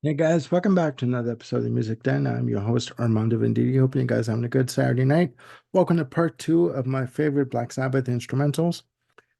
Hey guys, welcome back to another episode of the Music Den. I'm your host Armando Venditti. Hope you guys are having a good Saturday night. Welcome to part two of my favorite Black Sabbath instrumentals.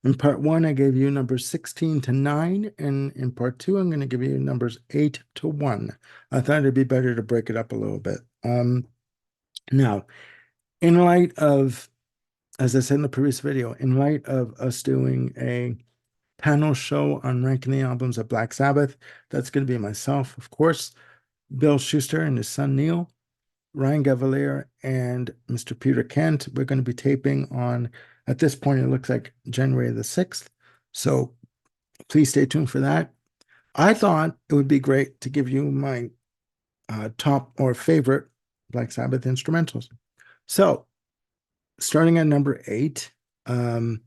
In part one, I gave you numbers 16 to 9, and in part two, I'm going to give you numbers 8 to 1. I thought it'd be better to break it up a little bit. Now, in light of, as I said in the previous video, in light of us doing a panel show on ranking the albums of Black Sabbath, that's going to be myself, of course, Bill Schuster and his son Neil, Ryan Gavalier, and Mr. Peter Kent. We're going to be taping on, at this point, it looks like January the 6th. So please stay tuned for that. I thought it would be great to give you my top or favorite Black Sabbath instrumentals. So starting at number 8, um,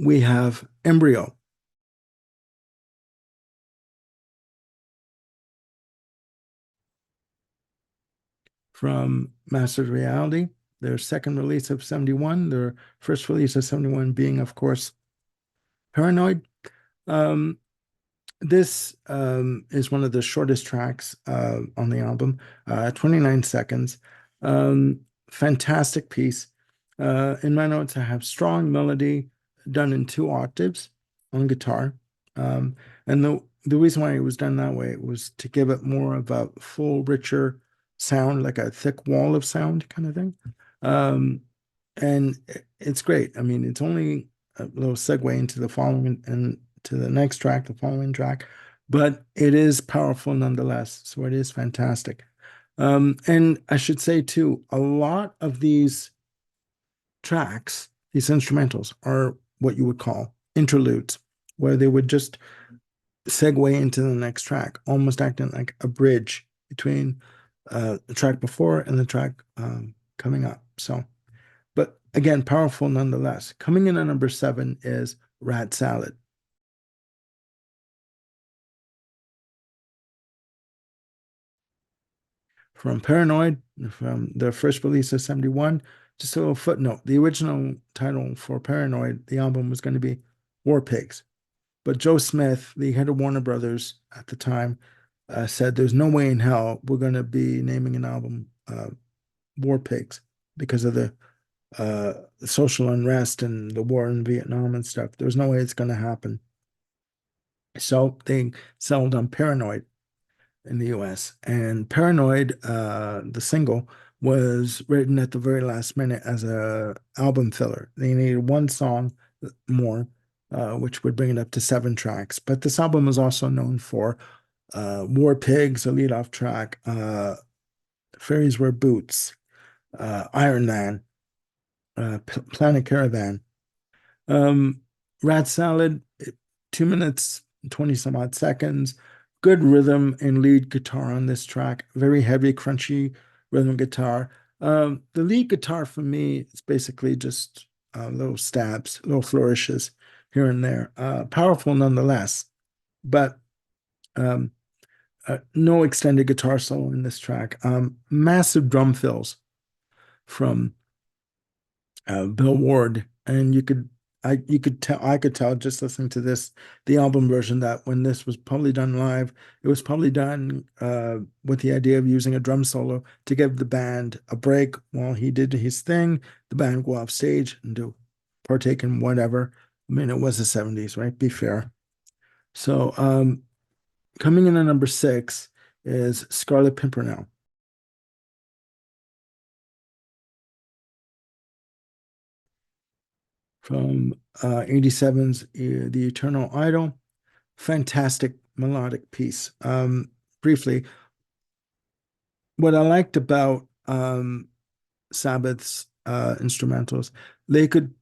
we have Embryo from Mastered Reality, their second release of 71, their first release of 71 being, of course, Paranoid. Um, this is one of the shortest tracks on the album, 29 seconds. Um, Fantastic piece. In my notes, I have strong melody done in 2 octaves on guitar. Um, and the reason why it was done that way was to give it more of a full, richer sound, like a thick wall of sound kind of thing. Um, and it's great. I mean, it's only a little segue into the following and to the next track, the following track, but it is powerful nonetheless. So it is fantastic. And I should say too, a lot of these tracks, these instrumentals, are what you would call interludes, where they would just segue into the next track, almost acting like a bridge between the track before and the track coming up. So, but again, powerful nonetheless. Coming in at number 7 is Rat Salad. From Paranoid, from their first release of 71. Just a little footnote. The original title for Paranoid, the album, was going to be War Pigs. But Joe Smith, the head of Warner Brothers at the time, said there's no way in hell we're going to be naming an album War Pigs because of the social unrest and the war in Vietnam and stuff. There's no way it's going to happen. So they settled on Paranoid in the US. And Paranoid, the single, was written at the very last minute as a album filler. They needed one song more, which would bring it up to 7 tracks. But this album is also known for War Pigs, a lead-off track, Fairies Wear Boots, Iron Man, Planet Caravan. Um, Rat Salad, 2 minutes, 20 some odd seconds. Good rhythm and lead guitar on this track. Very heavy, crunchy rhythm guitar. The lead guitar for me is basically just little stabs, little flourishes here and there. Powerful nonetheless, but um, no extended guitar solo in this track. Massive drum fills from Bill Ward, and you could tell, I could tell just listening to this, the album version, that when this was probably done live, it was probably done with the idea of using a drum solo to give the band a break while he did his thing. The band go off stage and do partake in whatever. I mean, it was the 70s, right? Be fair. So, coming in at number 6 is Scarlet Pimpernel from 87's The Eternal Idol. Fantastic melodic piece. Briefly, what I liked about Sabbath's instrumentals, they could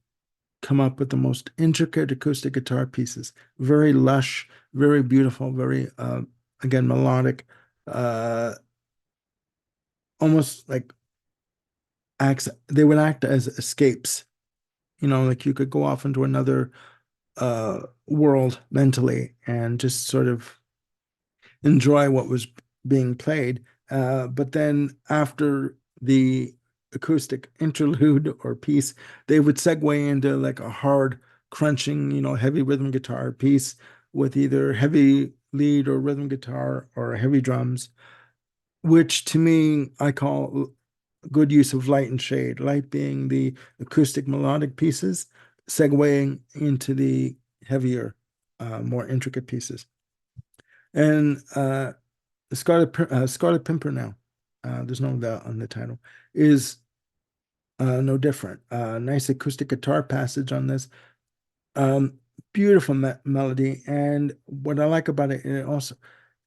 come up with the most intricate acoustic guitar pieces, very lush, very beautiful, very again melodic, uh, almost like acts. They would act as escapes. Like you could go off into another world mentally and just sort of enjoy what was being played. But then after the acoustic interlude or piece, they would segue into like a hard, crunching, heavy rhythm guitar piece with either heavy lead or rhythm guitar or heavy drums, which to me I call good use of light and shade, light being the acoustic melodic pieces, segueing into the heavier, more intricate pieces. And Scarlet Pimpernel, there's no doubt on the title, is no different. Nice acoustic guitar passage on this. Um, Beautiful melody. And what I like about it, it also,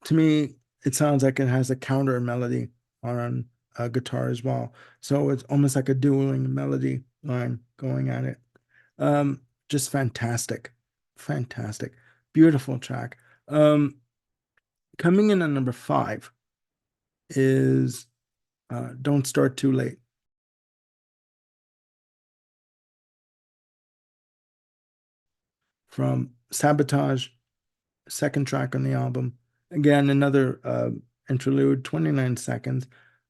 to me, it sounds like it has a counter melody on guitar as well. So it's almost like a dueling melody line going at it. Just fantastic. Fantastic. Beautiful track. Coming in at number 5 is Don't Start Too Late from Sabotage, second track on the album. Again, another interlude, 29 seconds.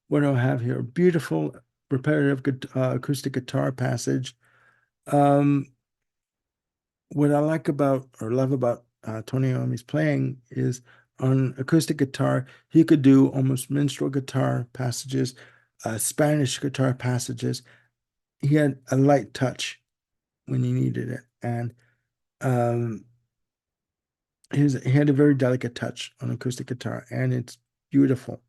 What do I have here? Beautiful repetitive acoustic guitar passage. Um, what I like about or love about Tony Iommi's playing is on acoustic guitar, he could do almost minstrel guitar passages, Spanish guitar passages. He had a light touch when he needed it, and um, he had a very delicate touch on acoustic guitar, and it's beautiful.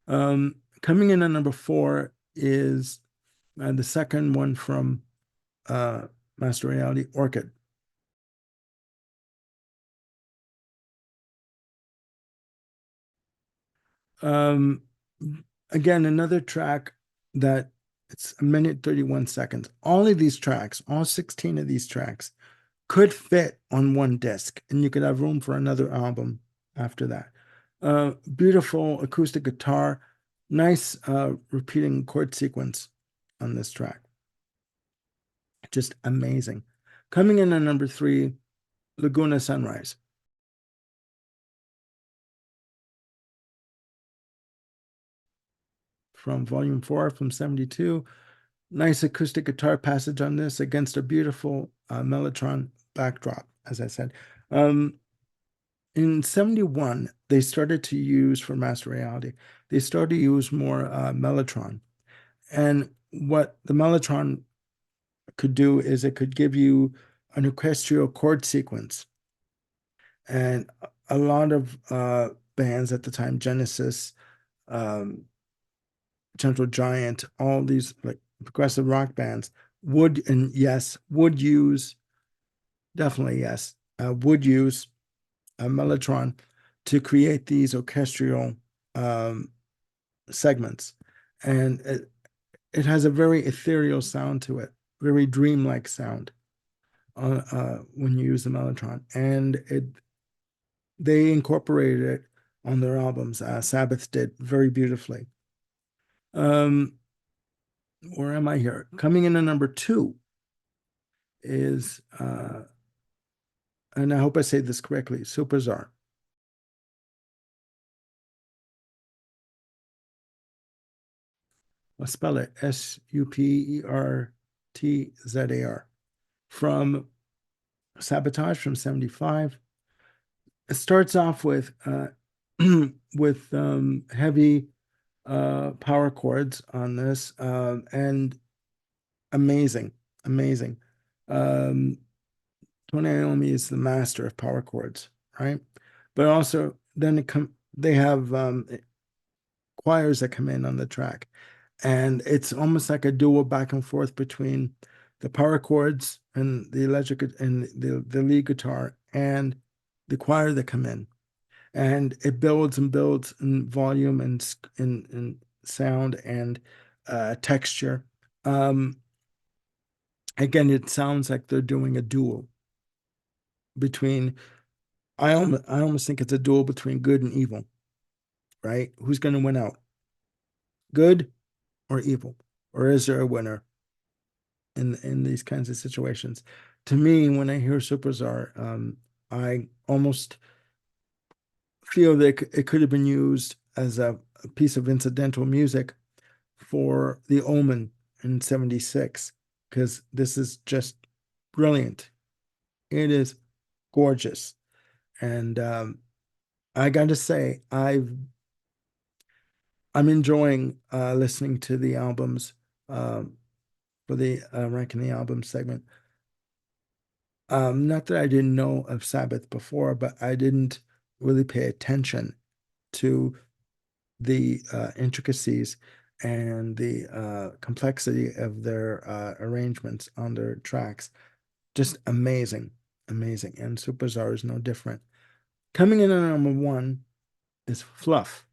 Coming in at number 4 is the second one from Master Reality, Orchid. Um, Again, another track that it's a minute 31 seconds. All of these tracks, all 16 of these tracks, could fit on one disc, and you could have room for another album after that. Beautiful acoustic guitar, nice repeating chord sequence on this track. Just amazing. Coming in at number 3, Laguna Sunrise from Volume 4 from 72. Nice acoustic guitar passage on this against a beautiful Mellotron backdrop, as I said. In 71, they started to use for Master Reality, they started to use more Mellotron. And what the Mellotron could do is it could give you an orchestral chord sequence. And a lot of bands at the time, Genesis, um, Gentle Giant, all these like progressive rock bands would, and yes, would use, definitely yes, would use a Mellotron to create these orchestral um, segments. And it has a very ethereal sound to it, very dreamlike sound when you use the Mellotron. And they incorporated it on their albums. Sabbath did very beautifully. Um, where am I here? Coming in at number 2 is, and I hope I say this correctly, Superzar. I'll spell it Supertzar from Sabotage from 75. It starts off with with heavy power chords on this, and amazing, amazing. Um, Tony Iommi is the master of power chords, right? But also then they have choirs that come in on the track, and it's almost like a duo back and forth between the power chords and the electric and the lead guitar and the choir that come in, and it builds and builds in volume and in sound and texture. Um, Again, it sounds like they're doing a duel between. I almost think it's a duel between good and evil, right? Who's going to win out, good or evil, or is there a winner in these kinds of situations? To me, when I hear Superzar, I almost feel that it could have been used as a piece of incidental music for The Omen in 76, because this is just brilliant. It is gorgeous. And I gotta say, I'm enjoying listening to the albums um, for the ranking the album segment. Not that I didn't know of Sabbath before, but I didn't really pay attention to the intricacies and the complexity of their arrangements on their tracks. Just amazing, amazing. And Superstar is no different. Coming in at number one is Fluff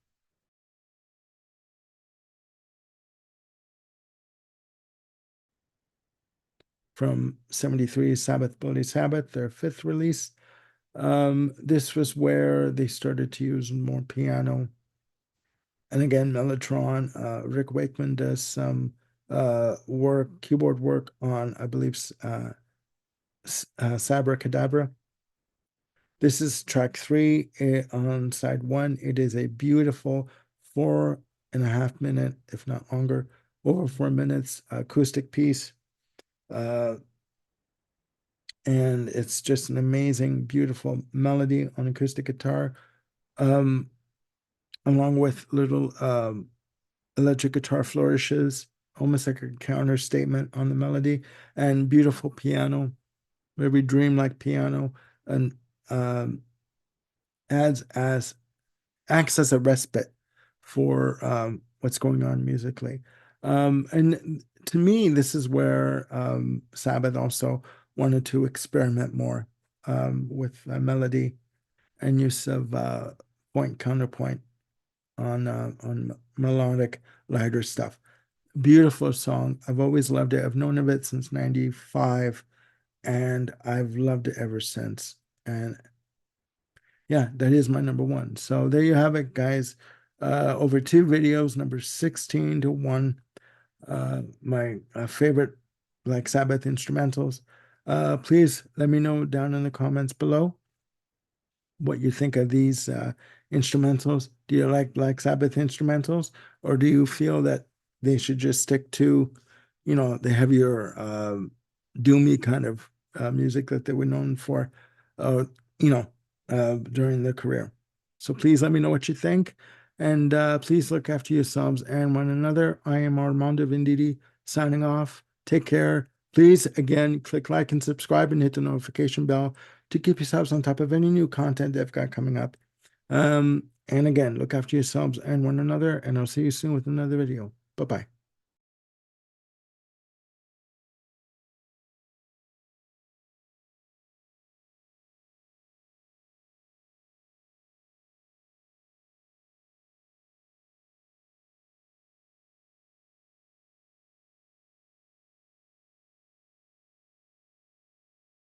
from 73, Sabbath Bloody Sabbath, their fifth release. This was where they started to use more piano. And again, Mellotron, Rick Wakeman does some keyboard work on, I believe, Sabra Cadabra. This is track three on side one. It is a beautiful 4.5 minute, if not longer, over 4 minutes acoustic piece. Uh, and it's just an amazing, beautiful melody on acoustic guitar, um, along with little electric guitar flourishes, almost like a counter statement on the melody, and beautiful piano, very dreamlike piano, and um, adds as acts as a respite for what's going on musically. And to me, this is where Sabbath also wanted to experiment more with melody and use of point counterpoint on melodic lighter stuff. Beautiful song. I've always loved it. I've known of it since 95 and I've loved it ever since. And yeah, that is my number one. So there you have it, guys. Over two videos, number 16 to 1. My favorite Black Sabbath instrumentals. Please let me know down in the comments below what you think of these instrumentals. Do you like Black Sabbath instrumentals, or do you feel that they should just stick to, the heavier, doomy kind of music that they were known for, uh, during their career? So please let me know what you think, and please look after yourselves and one another. I am Armando Venditti signing off. Take care. Please, again, click like and subscribe and hit the notification bell to keep yourselves on top of any new content they've got coming up. And again, look after yourselves and one another, and I'll see you soon with another video. Bye bye.